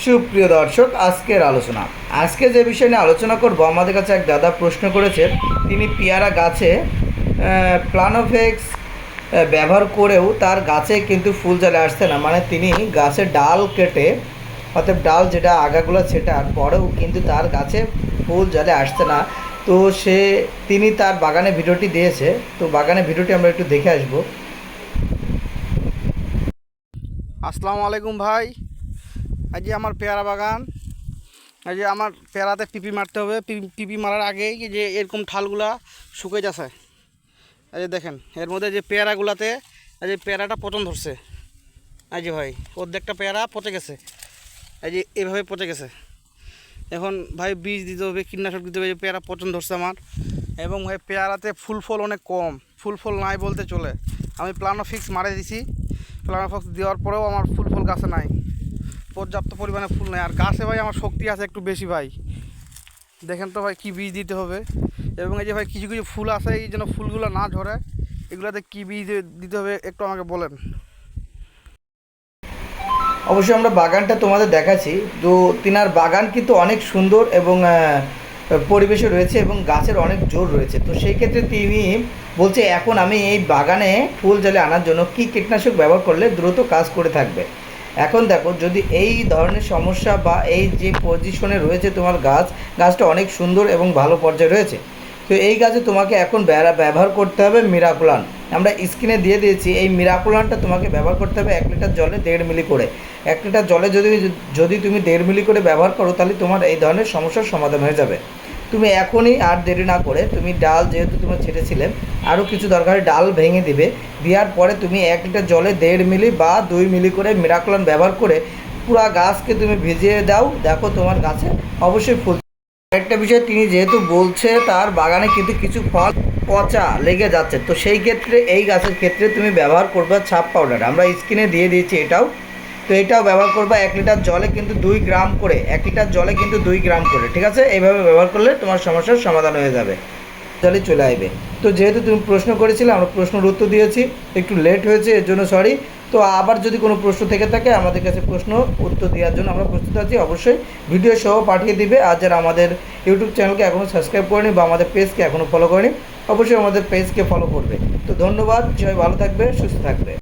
সুপ্রিয় দর্শক, আজকে যে বিষয় নিয়ে আলোচনা করব, আমাদের কাছে এক দাদা প্রশ্ন করেছেন। তিনি পেয়ারা গাছে প্লানোফেক্স ব্যবহার করেও তার গাছে কিন্তু ফুল চলে আসছে না। মানে তিনি গাছের ডাল কেটে, অর্থাৎ ডাল যেটা আগাগুলো ছেটার পরেও কিন্তু তার গাছে ফুল জলে আসছে না। তো তিনি তার বাগানে ভিডিওটি দিয়েছে। তো বাগানে ভিডিওটি আমরা একটু দেখে আসবো। আসসালামু আলাইকুম ভাই। এই যে আমার পেয়ারা বাগান, এই যে আমার পেয়ারাতে পিপি মারতে হবে। পিপি মারার আগেই যে এরকম ঠালগুলা শুকিয়ে যাচ্ছে। এই যে দেখেন, এর মধ্যে যে পেয়ারাগুলাতে এই যে পেয়ারাটা পচন ধরছে। এই যে ভাই, অর্ধেকটা পেয়ারা পচে গেছে, এই যে এভাবে পচে গেছে। এখন ভাই বীজ দিতে হবে, কীটনাশক দিতে হবে। যে পেয়ারা পচন ধরছে আমার, এবং ভাই পেয়ারাতে ফুল ফল অনেক কম, ফুল ফল নাই বলতে চলে। আমি প্লানোফিক্স মারে দিছি, প্লানোফিক্স দেওয়ার পরেও আমার ফুল ফল গাছে নাই, পর্যাপ্ত পরিমাণে ফুল নেই। আর গাছে ভাই আমার শক্তি আছে একটু বেশি ভাই। দেখেন তো ভাই, কী বীজ দিতে হবে। এবং এই যে ভাই কিছু কিছু ফুল আছে, এই যেন ফুলগুলো না ঝরে, এগুলোতে কী বীজ দিতে হবে একটু আমাকে বলেন। অবশ্যই আমরা বাগানটা তোমাদের দেখাচ্ছি। তো তিনার বাগান কিন্তু অনেক সুন্দর এবং পরিবেশে রয়েছে এবং গাছের অনেক জোর রয়েছে। তো সেই ক্ষেত্রে তিনি বলছে, এখন আমি এই বাগানে ফুল জলে আনার জন্য কী কীটনাশক ব্যবহার করলে দ্রুত কাজ করে থাকবে। এখন দেখো, যদি এই ধরনের সমস্যা বা এই যে পজিশনে রয়েছে তোমার গাছটা অনেক সুন্দর এবং ভালো পর্যায়ে রয়েছে। তো এই গাছে তোমাকে এখন ব্যবহার করতে হবে মিরাকুলান। আমরা স্ক্রিনে দিয়ে দিয়েছি। এই মিরাকুলানটা তোমাকে ব্যবহার করতে হবে 1 লিটার জলে 1.5 মিলি করে। 1 লিটার জলে যদি তুমি 1.5 মিলি করে ব্যবহার করো, তাহলে তোমার এই ধরনের সমস্যার সমাধান হয়ে যাবে। তুমি এখনই আর দেরি না করে, তুমি ডাল যেহেতু তুমি ছেড়েছিলে, আরও কিছু দরকারি ডাল ভেঙে দিবে। দেওয়ার পরে তুমি 1 লিটার জলে 1.5 মিলি বা 2 মিলি করে মিরাকুলান ব্যবহার করে পুরা গাছকে তুমি ভিজিয়ে দাও। দেখো তোমার গাছে অবশ্যই ফুল। একটা বিষয়, তিনি যেহেতু বলছে তার বাগানে কিন্তু কিছু ফল পচা লেগে যাচ্ছে, তো সেই ক্ষেত্রে এই গাছের ক্ষেত্রে তুমি ব্যবহার করবে ছাপ পাউডার। আমরা স্ক্রিনে দিয়ে দিয়েছি এটাও। তো এটাও ব্যবহার করবে 1 লিটার জলে কিন্তু 2 গ্রাম করে, 1 লিটার জলে কিন্তু 2 গ্রাম করে, ঠিক আছে? এইভাবে ব্যবহার করলে তোমার সমস্যার সমাধান হয়ে যাবে, জলে চলে আসবে। তো যেহেতু তুমি প্রশ্ন করেছিলে, আমরা প্রশ্নের উত্তর দিয়েছি, একটু লেট হয়েছে এর জন্য সরি। তো আবার যদি কোনো প্রশ্ন থেকে থাকে, আমাদের কাছে প্রশ্ন উত্তর দেওয়ার জন্য আমরা প্রস্তুত আছি। অবশ্যই ভিডিও সহ পাঠিয়ে দিবে। আর যারা আমাদের ইউটিউব চ্যানেলকে এখনও সাবস্ক্রাইব করেনি বা আমাদের পেজকে এখনও ফলো করেনি, অবশ্যই আমাদের পেজকে ফলো করবে। তো ধন্যবাদ, সবাই ভালো থাকবে, সুস্থ থাকবে।